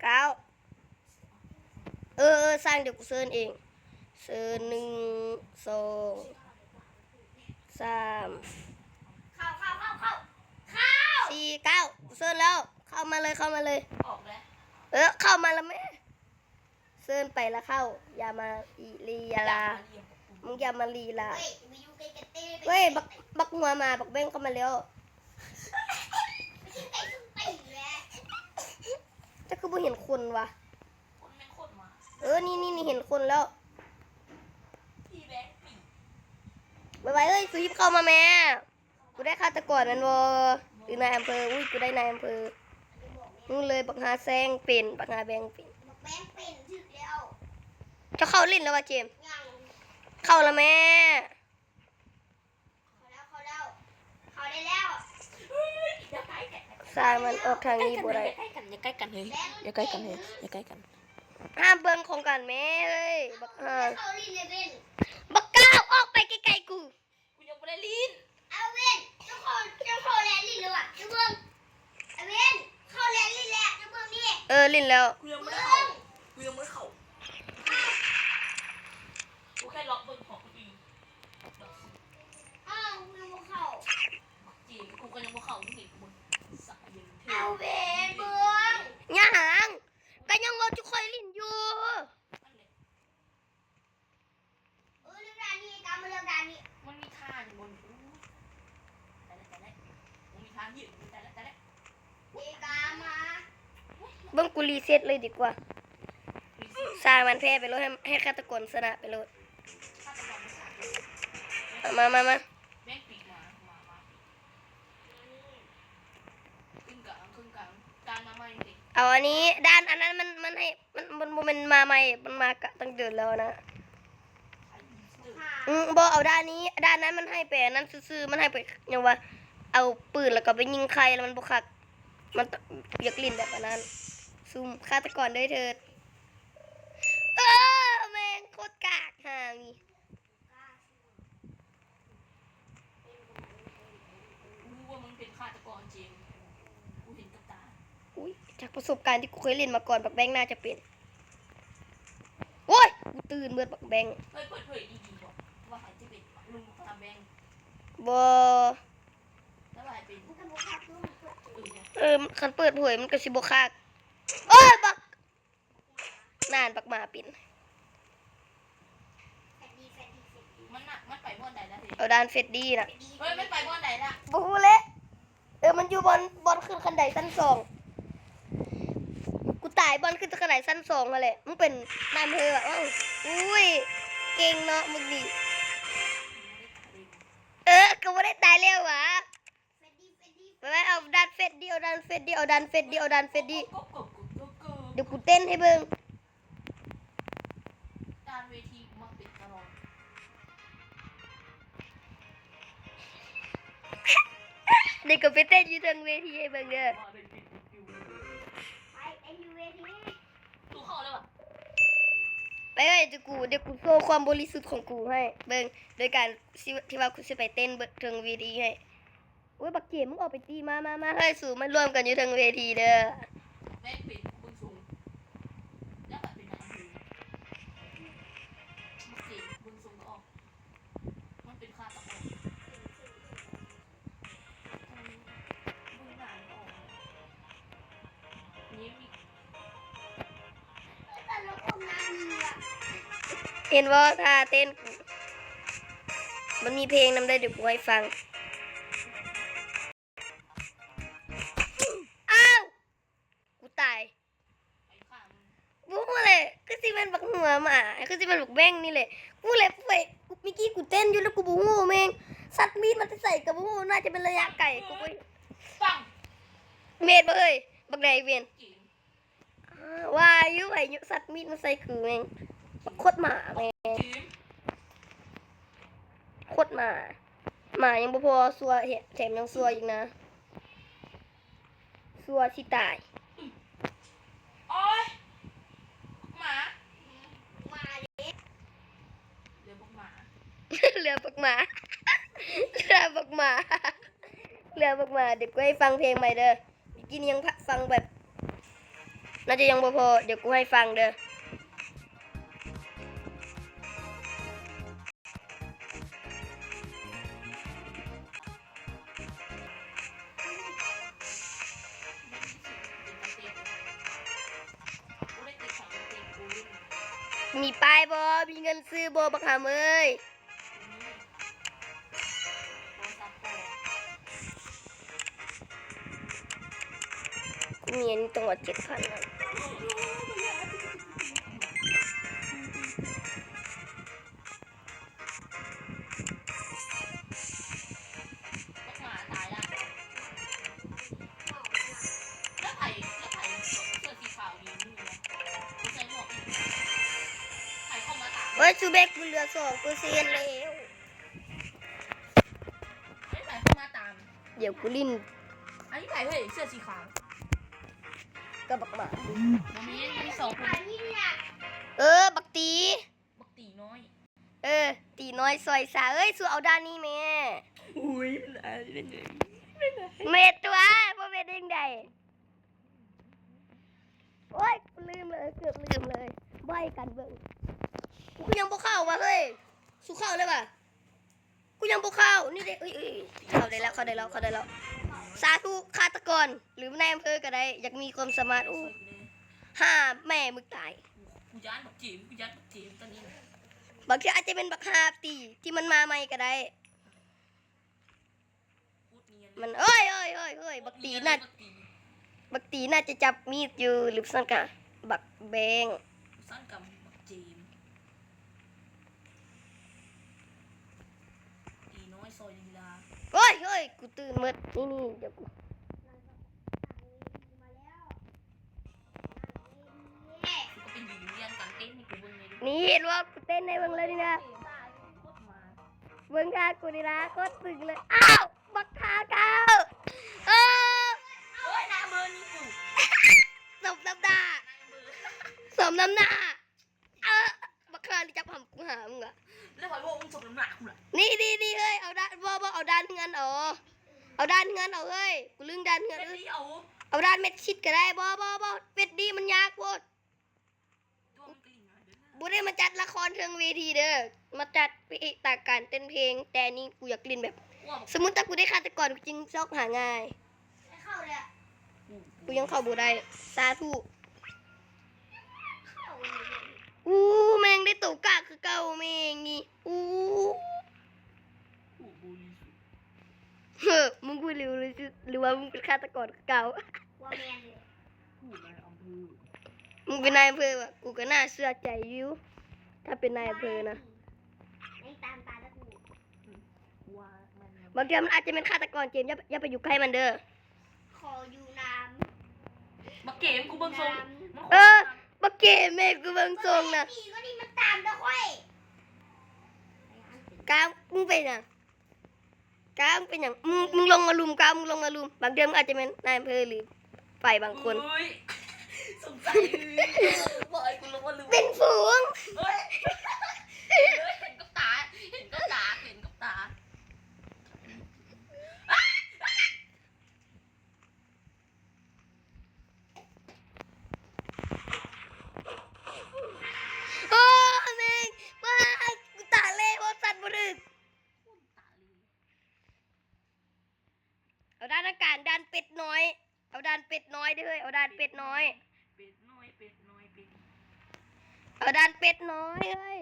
9สร้างเดี๋ยวกูเซิร์นเองเซิร์น1 2 3 4 9กูเซิร์นแล้วเข้ามาเลยออกแล้วเข้ามาแล้วแม่เซิร์นไปแล้วเข้าอย่ามาลีลามึงอย่ามาลีลาเว้ยบักหัวมาบักเบ้งเข้ามาแล้วจะคือบ่เห็นคนวะนี่เห็นคนแล้วไปเอ้ยสุยิบเข้ามาแม่กูได้ฆาตกรมันวะหรือนายอำเภออุ้ยกูได้นายอำเภอมึงเลยบักหาแซงเป็นบักหาแบงเป็นจะเข้าลิ้นแล้ววะเจมเข้าแล้วแม่เข้าได้แล้วสายมันออกทางนี้บ่ได้อย่าใกล้กันห้ามเบิ่งของกันแม่เอ้ยบักก้าวออกไปไกลๆกูยังไม่ได้ลิ้นเอาเว้นเจ้าเข้าแลนลิ้นเลยว่ะเจ้าเบิ่งเอาเว้นเข้าแลนลิ้นแล้วเจ้าเบิ่งนี่ลิ้นแล้วกูยังไม่ได้เข้ากูแค่ล็อกเบิ่งของกูเองกูยังไม่เข้าจริงกูก็ยังไม่เข้ามึงเห็นกูสักยืนเอาเว้นเบิ่งย่าหางก็ยังรอจุคอยลิ้นอยู่เรื่องการนี้การมาเรื่องการนี้มันมีท่าอยู่บนแต่มันมีท่ายืนแต่กามาเบิ่งกูรีเซ็ตเลยดีกว่าสร้างมันแพ้ไปเลยให้ฆาตกรชนะไปเลยมาแม่งปีกมาครึ่งกลางการมาใหม่ดิเอาอันนี้ด้านอันนั้นมันให้มันมาใหม่มันมากะตั้งเดือนแล้วนะบอกเอาด้านนี้ด้านนั้นมันให้ไปอันนั้นซื่อๆมันให้ไปอย่างว่าเอาปืนแล้วก็ไปยิงใครแล้วมันบุกคักมันอยากลิ้นแบบนั้นซุ่มฆาตกรได้เถิดแม่งโคตรกากห่ามีรู้ว่ามึงเป็นฆาตกรจริงกูเห็นกับตาอุ้ยจากประสบการณ์ที่กูเคยเล่นมาก่อนบักแบงน่าจะเป็นโอ้ยกูตื่นเมื่อบักแบงเปิดเผยดีๆบอกว่าใครจะเป็นลุงตาแบงบ่แล้วใครเป็นคันเปิดเผยมันก็สิบ่คักบักนานบักมาปิ่นมันไปบอนใดแล้วสิเอาด้านเฟดดี้น่ะมันไปบอนใดละบ่ฮู้แหละมันอยู่บอนขึ้นคันไดชั้น2กูตายบอนขึ้นคันไดชั้น2นั่นแหละมึงเป็นนายอำเภออ่ะอุ้ยเก่งเนาะมึงนี่ก็บ่ได้ตายแล้ววะไปเอาด้านเฟดดี้เดี๋ยวกูเต้นให้เบิ่งด้านเวทีมักปิดตลอดเดี๋ยวก็ไปเต้นอยู่ทางเวทีให้เบิ่งเด้อตู้เข้าแล้วอ่ะไปเดี๋ยวกูโชว์ความบริสุทธิ์ของกูให้เบิ่งโดยการที่ว่ากูสิไปเต้นทางเวทีให้โอ้ยบักเกมมึงออกไปตีมาเฮ้ยสู่มันรวมกันอยู่ทางเวทีเด้อแม่งปิดบุญสูงแล้วแบบเป็นอะไรมันเสียบุญสูงก็ออกมันเป็นค่าตะกอนบุญหนาออกนี้มีเห็นว่าท่าเต้นมันมีเพลงนำได้เดี๋ยวกูให้ฟังกูตายบู๊เลยคือสิมันบักหัวหมาคือสิมันบักแบงนี่แหละกูเลยเมื่อกี้กูเต้นอยู่แล้วกูบู๊แม่งสัตว์มีดมันจะใส่กับบู๊น่าจะเป็นระยะไกลกูไปฟังเมดบ่เอ้ยบักใดเวียนว่าอยู่ไอ้สัตว์มีดมันใส่คือแม่งโคตรหมาแม่งโคตรหมายังบ่พอซัวแถมยังซัวอีกนะซัวสิตายโอ๊ยหมาเรือบักหมาเรือบักหมาเดี๋ยวกูให้ฟังเพลงใหม่เด้อเมื่อกี้ยังฟังแบบ น่าจะยังบ่พอเดี๋ยวกูให้ฟังเด้อมีป้ายบ่มีเงินซื้อบ่บักหามเอ้ยกูมีอันนี้ต้องว่า7,000นะเฮ้ยซูเบกกูเหลือ2%แล้ว เดี๋ยวกูลิ้น อันนี้ใครเฮ้ยเสื้อสีขาว กับบักหมา โมเมนต์มี2 คน บักตี บักตีน้อย ตีน้อยซอยสาเอ้ยสู้เอาด้านนี้แม่ อุ้ยมันอะไรเนี่ย เม็ดตัวบ่เม็ดเด้งใดโอ้ยกูลืมเลยเกือบลืมเลยใบกันเบิ่งกูยังบ่เข้าวะเฮ้ยสู้เข้าเลยป่ะกูยังบ่เข้านี่เด้เข้าได้แล้วสาธุฆาตกรหรือนายอำเภอก็ได้อยากมีความสามารถอู้ห้าแม่มึงตาย กูย้านบักจีมตอนนี้ บางทีอาจจะเป็นบักฮาตีที่มันมาใหม่ก็ได้ พูดเนียน มันเอ้ยบักตีน่าจะจับมีดอยู่หรือสั่นกะบักแบง สั้นกับบักจีมตีน้อยซอยลีลา เฮ้ยกูตื่นหมดนี่เดี๋ยวกู กูก็เป็นหญิงเรียนการเต้นให้กูเบิ่งเลย นี่เห็นว่ากูเต้นในเบิ่งเลยนี่นะเบิ่งท่ากูนี่นะก็ตึงเลยอ้าวบักขาเก้าเออ เฮ้ยนายเบอร์นี่กู สมน้ำหน้าบักขาที่จับหำกูหามึงอะ แล้วพอว่ามึงสมน้ำหนักกูล่ะ นี่เฮ้ยเอาด้านบ่เอาด้านเงินเอาด้านเงินเอาเฮ้ยกูลืมด้านเงิน เป็นที่เอา เอาด้านเม็ดชิดก็ได้บ่เป็ดดีมันยากโพด ตัวมันกลิ่นอะไรเด้อ บ่ได้มาจัดละครเทิงเวทีเด้อมาจัดตาการเต้นเพลงแต่นี่กูอยากเล่นแบบ ว่า สมมุติถ้ากูได้ฆาตกรกูจริงซอกหาง่ายกูยังเข้าบ่ได้สาธุแม่งได้ตกกะคือเก่าแม่งนี่มึงพูดเร็วเลยหรือว่ามึงเป็นฆาตกรคือเก่า ว่าแมนเลย ผู้นายอำเภอ มึงเป็นนายอำเภอวะกูก็น่าเชื่อใจอยู่ถ้าเป็นนายอำเภอนะ ยังตามตาแล้วกู ว่ามัน บางทีมันอาจจะเป็นฆาตกรเจมส์อย่าไปอยู่ใกล้มันเด้อ ขออยู่น้ บักเกมกูเบิ่งทรง บักเกแม่กูเบิ่ง ำ ทรงนะ ตีก็นี่มันตามตะค่อย กามมึงเป็นหยังกามเป็นหยังมึงลงมาลุมกามมึงลงมาลุมบางเดือนมึงอาจจะเป็นนายอำเภอหรือไปบางคน เฮ้ยสงสัยบอกไอ้กูรู้ว่าลืม เป็นฝูง เฮ้ยเห็นกับตาโอ้แม่งมากูตาเล่โอ้สัตว์บ่ดึกเอาด้านอากาศด้านเป็ดน้อยเอาด้านเป็ดน้อยด้วยเอาด้านเป็ดน้อยเอาด้านเป็ดน้อยเฮ้ย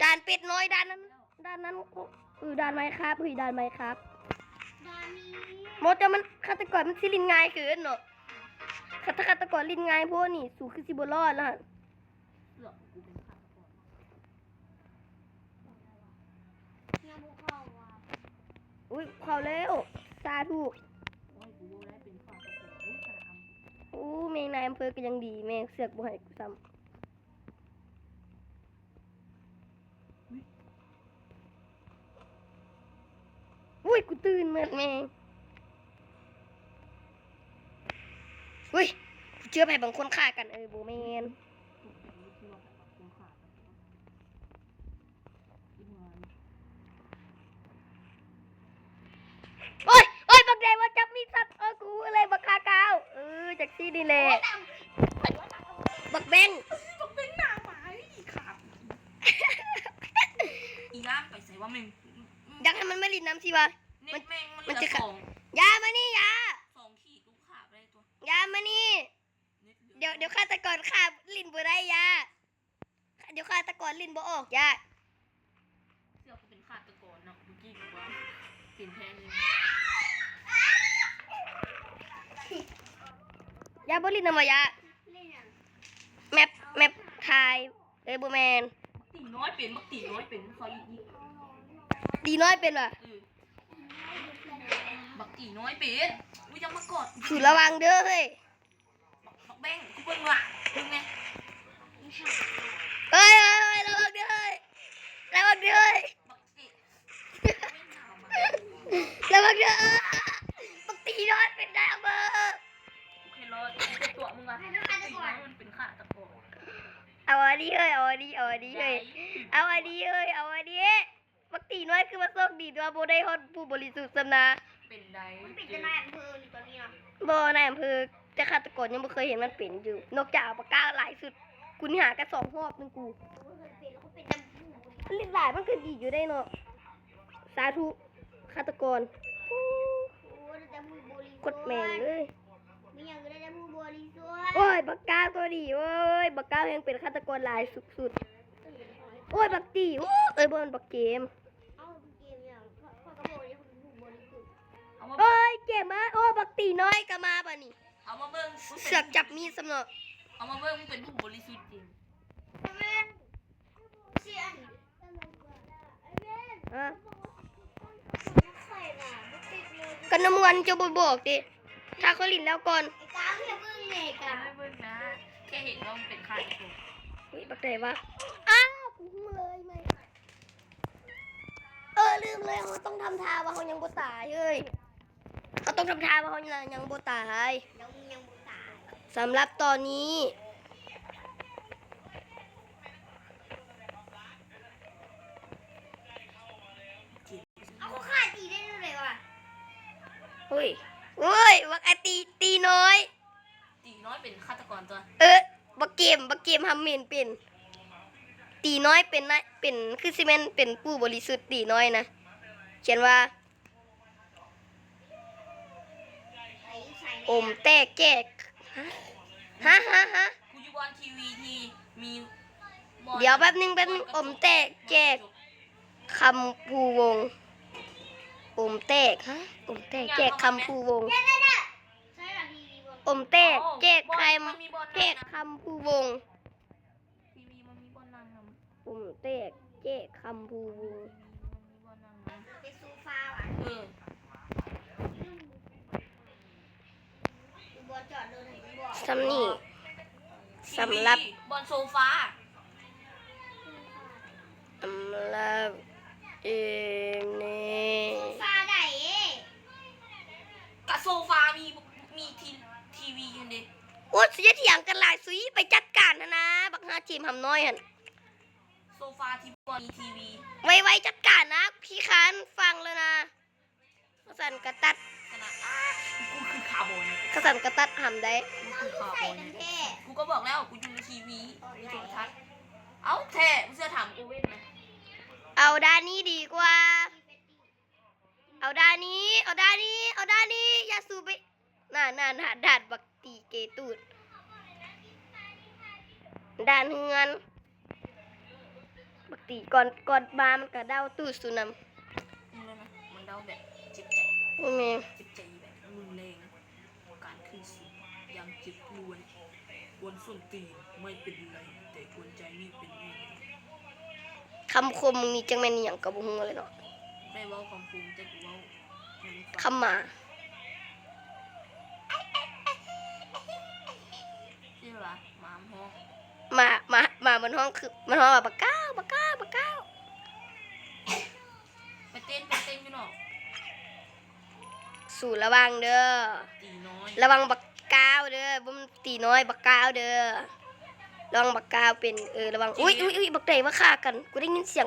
ด้านเป็ดน้อยด้านนั้นด้านไม้ครับด้านไม้ครับ ดานี้ โมจะมันฆาตกรมันสิลินง่ายเกินเนาะฆาตกรลินง่ายพวกนี่สู่คือสิบ่รอดแล้วหั่น ยังบุกเข้าว่ะ อุ้ยเข้าแล้วสาธุอู้แม่งนายอำเภอก็ยังดีแม่งเสือกบ่ให้กูซ้ำอุ้ยกูตื่นเมื่อแม่งอุ้ยกูเชื่อไปบางคนฆ่ากันโบแมนโอ้ยบางเ ได้ว่าจับมีสัตว์กูอะไรบักคากาวจากที่นี่แหละบักแบง ต้องเป็นหน้าหมาอีกครับอีล่างไปใส่ว่ามึง อยากให้มันไม่ลินน้ำสิวะ เน็ตแม่งมัน มัน เหลื จะ อ ขัด สอง ยามานี่ยา ขีดลูกขาไปเลยตัว ยามานี่ เน็ตเหลือ เดี๋ยวฆาตกรฆ่าลินบ่ได้ยาเดี๋ยวฆาตกรลินบ่ออกยา เสื้อเขาเป็นขาดตะโกนเนาะเมื่อกี้บอกว่าเปลี่ยนแพงเลย ยาบ่ลินนำมายา เล่นอย่าง แมปทายบ่แมน ตีน้อยเป็นบักตีน้อยเป็นเขาอีกนี่ ดีน้อยเป็นว่ะ บักตีน้อยเป็นอุ้ยยังมากอด สูระวังเด้อเฮ้ย บักแบงกูเบิ่งว่ะมึงไง เฮ้ยระวังเด้อเฮ้ยระวังเด้อเฮ้ย บักตี ระวังเด้อปกติน้อยเป็นได้เบอร์ โอเครอดเป็นตัวมึงว่ะตีน้อยมันเป็นขาดตะโกน เอาอันนี้เฮ้ยเอาอันนี้เฮ้ยเอาอันนี้เฮ้ยเอาอันนี้ปกติน้อยคือมาโชคดีตัวโบได้ฮอดผู้บริสุทธิ์สำนา เป็นได มันเป็นจะนายอำเภออยู่ตอนนี้เนาะ บ่นายอำเภอแต่ฆาตกรยังบ่เคยเห็นมันเป็นอยู่นอกจากปากกาหลายสุดกูนี่หากัน2 รอบนึงกู เขาเป็นแล้วเขาเป็นจำผู้ เล่นหลายมันคือดีอยู่ได้เนาะสาธุฆาตกร โอ้ได้จำผู้บริสุทธิ์ กดแม่งเลย มีอย่างอื่นได้จำผู้บริสุทธิ์ โอ้ยบักกาตัวดีโอ้ยบักกายังเป็นฆาตกรหลายสุดๆโอ้ยบักตีโอ้ยบ่มันบักเกม เอาเกมอย่างพ่อกระโปรงเนี่ยเขาเป็นผู้บริสุทธิ์ เอามา โอ้ยเกมมาโอ้ยบักตีน้อยก็มาป่ะนี่ เอามาเบิ่ง เสือกจับมีดสำเนาะ เอามาเบิ่งมึงเป็นผู้บริสุทธิ์จริง แม่เสียนไอ้เบน ฮะ ใส่น่ะไม่ติดเลย ก็น้ำมันจะบ่บอกดิถ้าเขาลินแล้วก่อน ไอ้กาวเพียบเพิ่งเนี่ยกา ไม่เบิ่งนะแค่เห็นว่ามันเป็นขาดตะโกน อุ้ยบักไหนวะอ้าวกูเลยไหมลืมเลยเขาต้องทำท่าว่าเขายังบ่ตายเอ้ยเขาต้องทำท่าว่าเขายังบ่ตาย ยังบุตาย สำหรับตอนนี้ เอาเขาฆ่าตีได้ด้วยเลยวะ เฮ้ยบักไอตีน้อย ตีน้อยเป็นฆาตกรตัว บักเกมทำเมนเป็น ตีน้อยเป็นนะเป็นคือซีเมนเป็นผู้บริสุทธิ์ตีน้อยนะเขียนว่า ใส่ใส่ อมแตกแจกฮะ กูอยู่บนทีวีที่มีบอล เดี๋ยวแป๊บนึงอมแตกแจกคำภูวงศ์อมแตกฮะอมแตกแจกคำภูวงศ์ ใช่หลังทีวีบน อมแตกแจกใคร มันมีบอล แจกคำภูวงศ์ ทีวีมันมีบอลนางนำ อมแตกแจกคำภูวงศ์ มีบอลนางน เป็นโซฟาอ่ะ ำบอลจอดเลยถึงบอล สำนี่สำหรับบ อลโซฟา สำหรับนี่ โซฟาไหนเอ๊ะ กับโซฟามีทีวีกันดิ โอ้เสียเถียงกันหลายสุยไปจัดการนะบักฮาจีมทำน้อยหัน โซฟาที่บอลมีทีวี ไวจัดการนะพี่คันฟังเลยนะกสันกระตัด ขนาดกูคือคาร์บอน กสันกระตัดทำได้ กูคือคาร์บ ใส่ อน กันเท่ กูก็บอกแล้วกูอยู่ในทีวีมีโทรทัศน์เอ้าแท้มึงจะถามกูเว้นไหม เอาด้านนี้ดีกว่า เอาด้านนี้อย่าสูบไปน่าด่านบักตีเกตูดด่านเฮือนบักตีก่อนมามันกระเด้าตูดสุนำ มึงเลยนะมันเดาแบบเจ็บใจ โอ้แม่ เจ็บใจแบบรุนแรงการขึ้นสูงยังเจ็บรวนกวนส้นตีนไม่เป็นไรแต่กวนใจนี่เป็นเอง คำคมมึงนี่จังแม่นอหย่างกับบุ้งเลยเนาะ ไม่เว่าคำพูดแต่กูเว่าให้มึงฟัง คำหมา ชื่ออะไรหมาห้อง มาบนห้องคือมันห้องแบบบักก้าว ไปเต้นพี่น้อง สู่ระวังเด้อ ตีน้อย ระวังบักก้าวเด้อบ่มนตีน้อยบักก้าวเด้อระวังบักก้าวเป็นระวังอุ้ยบักไดมาฆ่ากันกูได้ยินเสียง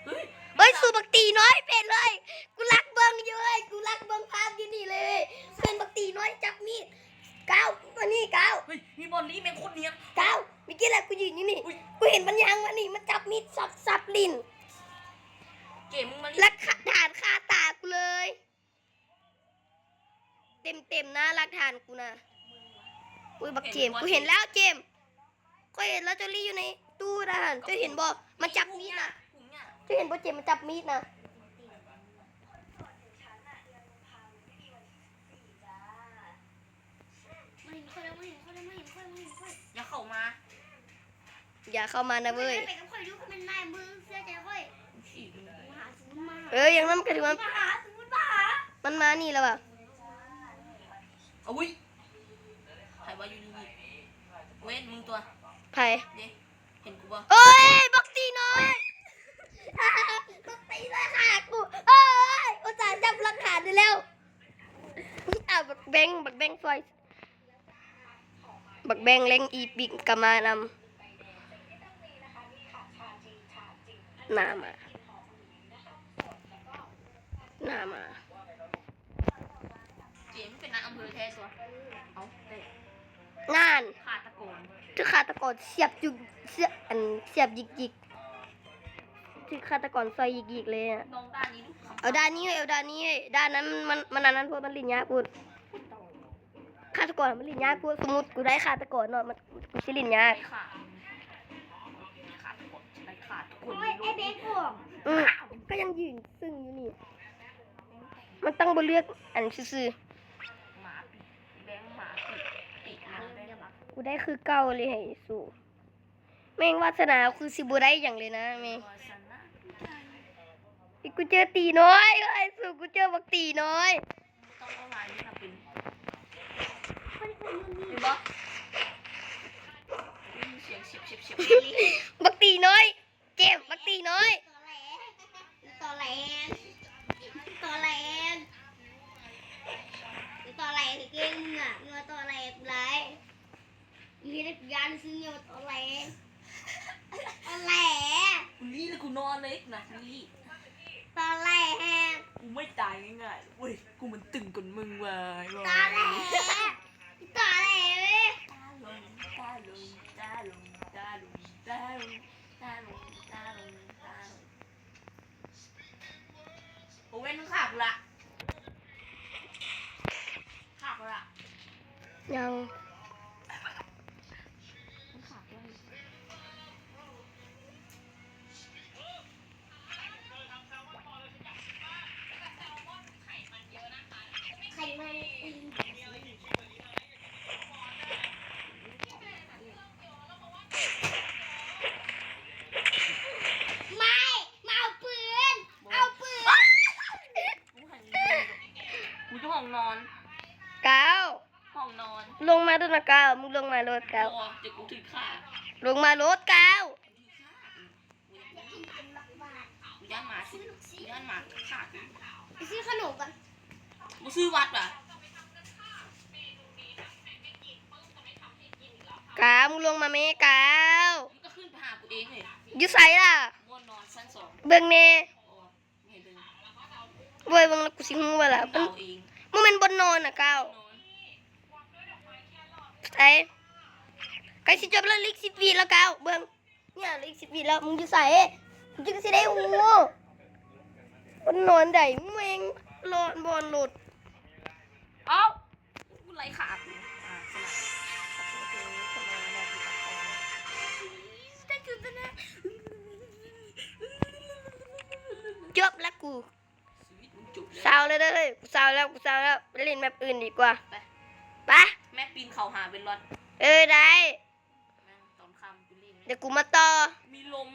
เฮ้ย ฮ้ยสูบักตีน้อยเป็นเลย กูรักเบิ้งอยู่เลยกูรักเบิ้งภาพอยู่นี่เลยเป็นบักตีน้อยจับมีดก้าวมานี่ก้าว เฮ้ยมีบอลลี่แม่งโคตรเนียน ก้าวเมื่อกี้แหละกูยืนอยู่นี่กูเห็นมันยังมานี่มันจับมีดสับลิ้น เกมมึงมา และฐานคาตากูเลย เต็มนะหลักฐานกูนะอุ้ยบักเจมกูเห็นแล้วเจมก็เห็นแล้วเจอรี่อยู่ในตู้ทหารเจะเห็นบ่มันจับมีดนะเจะเห็นบ่เจมมันจับมีดนะ ไม่เห็นคนแล้วไม่เห็นคนแล้วไม่เห็นคนไม่เห็นคน อย่าเข้ามา อย่าเข้ามานะเว้ย ไปกับค่อยดูมันนายมือเสื้อใจค่อย ฉีกมึง มาหาสมุนมา อย่างนั้นมันก็ถือว่า มาหาสมุนมาหา มันมานี่แล้วอ่ะ เอาวิใครว่าอยู่นี่เว้นมึงตัว ไผ่ เด้เห็นกูบ่ โอ้ยบักตีน้อยบักตีน้อยค่ะกูเอ้ยอุตส่าห์จับหลักฐานได้แล้วบักแบงซอยบักแบงเล็งอีปิกกามานำหน้ามา เกมเป็นนายอำเภอแท้ตัวเอาเตะ งาน ขาตะโกน ที่ฆาตกรเสียบเสียบยิกที่ฆาตกรซอยยิกเลยอ่ะ น้องด้านนี้ดู เอาด้านนี้ให้ด้านนั้นมันอันนั้นพวกมันลิ้นยากูฆาตกรมันลิ้นยากูสมมติกูได้ฆาตกรเนาะมันกูสิลิ้นยา ไอ้ขาขาตะโกนไอ้ขาตะโกน โอ้ยไอ้เบคกู ก็ยังยืนซึ่งอยู่นี่ มันต้องบ่เลือกอันซื่อ หมาปีแบงหมาปีมันได้หรอ ๆกูได้คือเก่าเลยให้สู้แม่งวาสนาคือสิบ่ได้อย่างเลยนะแม่งอีกกูเจอตีน้อยไอ้สู้กูเจอบักตีน้อย ต้องเอาลายนี่นะเป็น คนคนนี้ เห็นบ่เสียงเฉียบ บักตีน้อยเจ็บบักตีน้อย ต่อแหลต่อแหลต่อแหลเก่งอ่ะเงาต่อแหลกูไรยีนักยานซื้อเงาต่อแหลต่อแหล กูนี่แล้วกูนอนเลยนะนี่ ต่อแหล กูไม่ตายง่ายๆเว้ยกูมันตึงกว่ามึงว่ะ ต่อแหลต่อแหลเว้ย โอ้เว้นมึงขากูละขากูละ ยัง มึงขากูละ ใครมาไม่มาเอาปืนเอาปืน กูจะห้องนอน ก้าว ห้องนอน ลงมาด้วยนะก้าวมึงลงมารถก้าว เดี๋ยวกูถือขา ลงมารถก้าว กูย่านหมาสิกูย่านหมาขาด ไปซื้อขนมก่อน กูซื้อวัดว่ะ ก้าวมึงลงมาไหมก้าว มึงก็ขึ้นไปหากูเองเลย อยู่ไสล่ะ ม่วนนอนชั้น2 เบิ่งแน่ โอ้ไม่เดิน เว้ยเบิ่งแล้วกูสิฮู้ว่าล่ะ เต่าเอง มึงเป็นบนนอนน่ะก้าวน อน ไสใกล้สิจบแล้วอีก10 วิแล้วก้าวเบิ่งเนี่ยเหลืออีก10 วิแล้วมึงอยู่ไสมึงจึงสิได้ฮู้บนนอนได้แม่งรอนบอนหลุด เอ้ากูไล่ขากูสนับสมาได้กูตัดคอได้คือตะนะ จบแล้วกู ชีวิตมึงจุกเลย เศร้าแล้วเด้อเฮ้ยกูเศร้าแล้วไปเล่นแบบอื่นดีกว่า ไป ไป แม่ปีนเขาหาเป็นรอน ได้ แม่งตอนคำกูเล่น เดี๋ยวกูมาต่อ มีลม